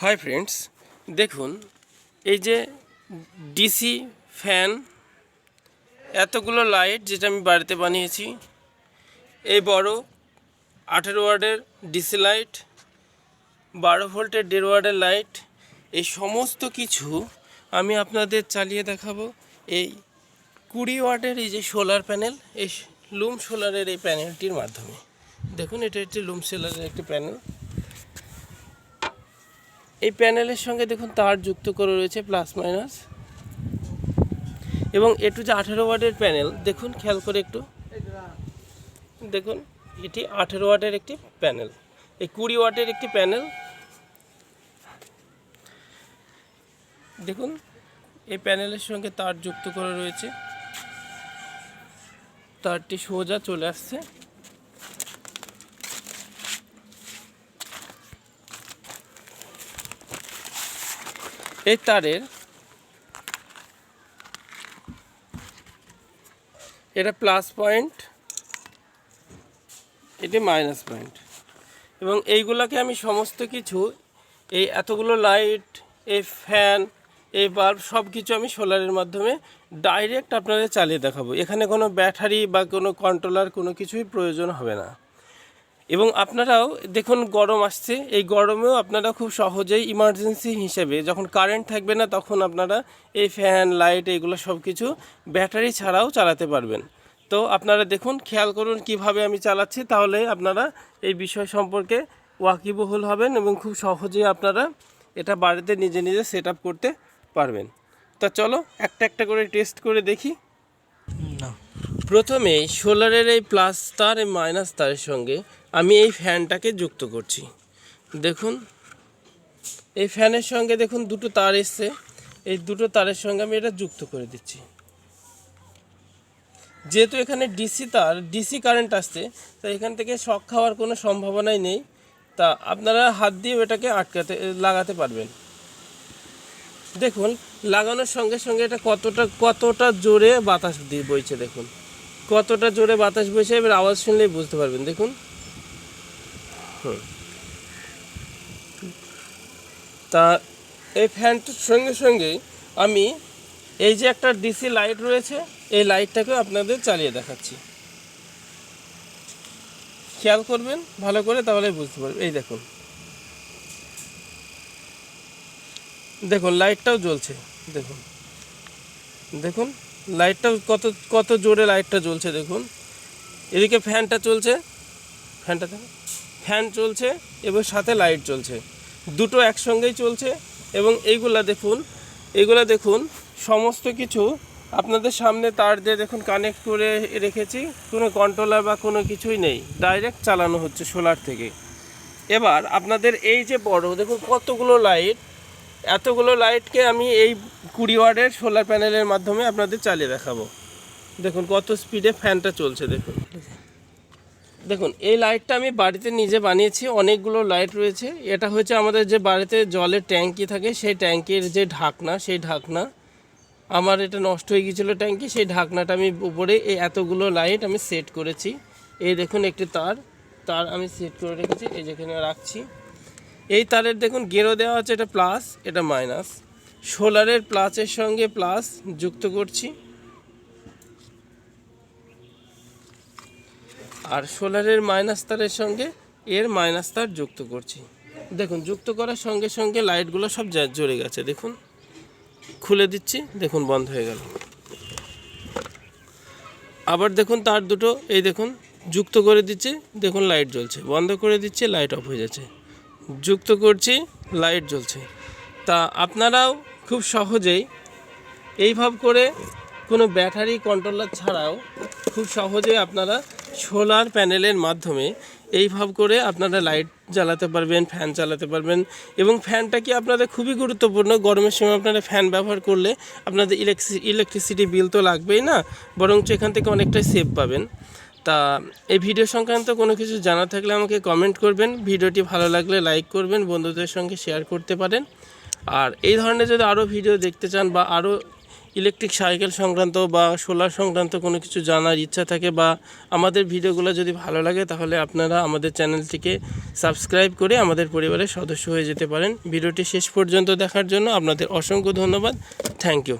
Hi friends, দেখুন এই যে ডিসি ফ্যান, এতগুলো লাইট যেটা আমি বাড়িতে বানিয়েছি, এই বড় 18 ওয়াটের ডিসি লাইট, 12 ভোল্টের 1.5 ওয়াটের লাইট, এই সমস্ত কিছু আমি আপনাদের চালিয়ে দেখাবো এই 20 ওয়াটের এই যে সোলার প্যানেল, এই লুম সোলারের এই প্যানেলটির মাধ্যমে। দেখুন এটা একটি লুম সোলারের একটি প্যানেল। এই প্যানেলের সঙ্গে দেখুন তার যুক্ত করে রয়েছে প্লাস মাইনাস, এবং এটু যে 18 ওয়াটের প্যানেল, দেখুন খেয়াল করে একটু দেখুন, এটি 18 ওয়াটের একটি প্যানেল, এই 20 ওয়াটের একটি প্যানেল। দেখুন এই প্যানেলের সঙ্গে তার যুক্ত করে রয়েছে, তারটি সোজা চলে আসছে। এই তারের এটা প্লাস পয়েন্ট, এটি মাইনাস পয়েন্ট, এবং এইগুলোকে আমি সমস্ত কিছু, এই এতগুলো লাইট, এই ফ্যান, এই বাল্ব, সব কিছু আমি সোলারের মাধ্যমে ডাইরেক্ট আপনাদের চালিয়ে দেখাবো। এখানে কোনো ব্যাটারি বা কোনো কন্ট্রোলার কোনো কিছুই প্রয়োজন হবে না। এবং আপনারাও দেখুন গরম আসছে, এই গরমেও আপনারা খুব সহজেই ইমার্জেন্সি হিসেবে যখন কারেন্ট থাকবে না, তখন আপনারা এই ফ্যান, লাইট, এগুলো সব কিছু ব্যাটারি ছাড়াও চালাতে পারবেন। তো আপনারা দেখুন, খেয়াল করুন কিভাবে আমি চালাচ্ছি, তাহলে আপনারা এই বিষয় সম্পর্কে ওয়াকিবহুল হবেন এবং খুব সহজেই আপনারা এটা বাড়িতে নিজে নিজে সেট আপ করতে পারবেন। তা চলো একটা একটা করে টেস্ট করে দেখি। প্রথমে সোলারের এই প্লাস তার, এই মাইনাস তারের সঙ্গে আমি এই ফ্যানটাকে যুক্ত করছি। দেখুন এই ফ্যানের সঙ্গে দেখুন দুটো তার এসছে, এই দুটো তারের সঙ্গে আমি এটা যুক্ত করে দিচ্ছি। যেহেতু এখানে ডিসি তার, ডিসি কারেন্ট আসছে, তাই এখান থেকে শক খাওয়ার কোনো সম্ভাবনাই নেই। তা আপনারা হাত দিয়ে এটাকে লাগাতে পারবেন। দেখুন লাগানোর সঙ্গে সঙ্গে এটা কতটা জোরে বাতাস দিয়ে বইছে, দেখুন কতটা জোরে বাতাস বইছে। এবার আওয়াজ শুনলেই বুঝতে পারবেন। দেখুন তা এই ফ্যানটার সঙ্গে সঙ্গেই আমি এই যে একটা ডিসি লাইট রয়েছে, এই লাইটটাকেও আপনাদের চালিয়ে দেখাচ্ছি। খেয়াল করবেন ভালো করে, তাহলে বুঝতে পারবেন। এই দেখুন, দেখুন লাইটটাও জ্বলছে। দেখুন দেখুন লাইটটাও কত জোরে লাইটটা জ্বলছে। দেখুন এদিকে ফ্যানটা চলছে, ফ্যান চলছে এবং সাথে লাইট চলছে, দুটো একসঙ্গেই চলছে। এবং এইগুলা দেখুন সমস্ত কিছু আপনাদের সামনে তার দিয়ে দেখুন কানেক্ট করে রেখেছি, কোনো কন্ট্রোলার বা কোনো কিছুই নেই, ডাইরেক্ট চালানো হচ্ছে সোলার থেকে। এবার আপনাদের এই যে বড় দেখুন কতগুলো লাইট, এতগুলো লাইটকে আমি এই 20 ওয়াটের সোলার প্যানেলের মাধ্যমে আপনাদের চালিয়ে দেখাবো। দেখুন কত স্পিডে ফ্যানটা চলছে। দেখুন এই লাইটটা আমি বাড়িতে নিজে বানিয়েছি, অনেকগুলো লাইট রয়েছে। এটা হচ্ছে আমাদের যে বাড়িতে জলের ট্যাঙ্কি থাকে, সেই ট্যাঙ্কির যে ঢাকনা, সেই ঢাকনা আমার এটা নষ্ট হয়ে গিয়েছিলো ট্যাঙ্কি, সেই ঢাকনাটা আমি উপরে এই এতগুলো লাইট আমি সেট করেছি। এই দেখুন একটি তার আমি সেট করে রেখেছি, এই যেখানে রাখছি। এই তারের দেখুন গেরো দেওয়া আছে, এটা প্লাস, এটা মাইনাস। সোলারের প্লাসের সঙ্গে প্লাস যুক্ত করছি, আর সোলারের মাইনাস তারের সঙ্গে এর মাইনাস তার যুক্ত করছি। দেখুন যুক্ত করার সঙ্গে সঙ্গে লাইটগুলো সব জ্বলে গেছে। দেখুন খুলে দিচ্ছি, দেখুন বন্ধ হয়ে গেল। আবার দেখুন তার দুটো এই দেখুন যুক্ত করে দিচ্ছি, দেখুন লাইট জ্বলছে, বন্ধ করে দিচ্ছি, লাইট অফ হয়ে যাচ্ছে, যুক্ত করছি, লাইট জ্বলছে। তা আপনারাও খুব সহজেই এইভাবে করে কোনো ব্যাটারি কন্ট্রোলার ছাড়াও খুব সহজেই আপনারা সোলার প্যানেলের মাধ্যমে এইভাবে করে আপনারা লাইট জ্বালাতে পারবেন, ফ্যান চালাতে পারবেন। এবং ফ্যানটা কি আপনাদের খুবই গুরুত্বপূর্ণ, গরমের সময় আপনারা ফ্যান ব্যবহার করলে আপনাদের ইলেকট্রিসিটি বিল তো লাগবেই না, বরঞ্চ এখান থেকে অনেকটাই সেভ পাবেন। তা এই ভিডিও সংক্রান্ত কোনো কিছু জানা থাকলে আমাকে কমেন্ট করবেন, ভিডিওটি ভালো লাগলে লাইক করবেন, বন্ধুদের সঙ্গে শেয়ার করতে পারেন। আর এই ধরনের যদি আরও ভিডিও দেখতে চান বা আরও ইলেকট্রিক সাইকেল সংক্রান্ত বা সোলার সংক্রান্ত কোনো কিছু জানার ইচ্ছা থাকে বা আমাদের ভিডিওগুলো যদি ভালো লাগে, তাহলে আপনারা আমাদের চ্যানেলটিকে সাবস্ক্রাইব করে আমাদের পরিবারের সদস্য হয়ে যেতে পারেন। ভিডিওটি শেষ পর্যন্ত দেখার জন্য আপনাদের অসংখ্য ধন্যবাদ। Thank you.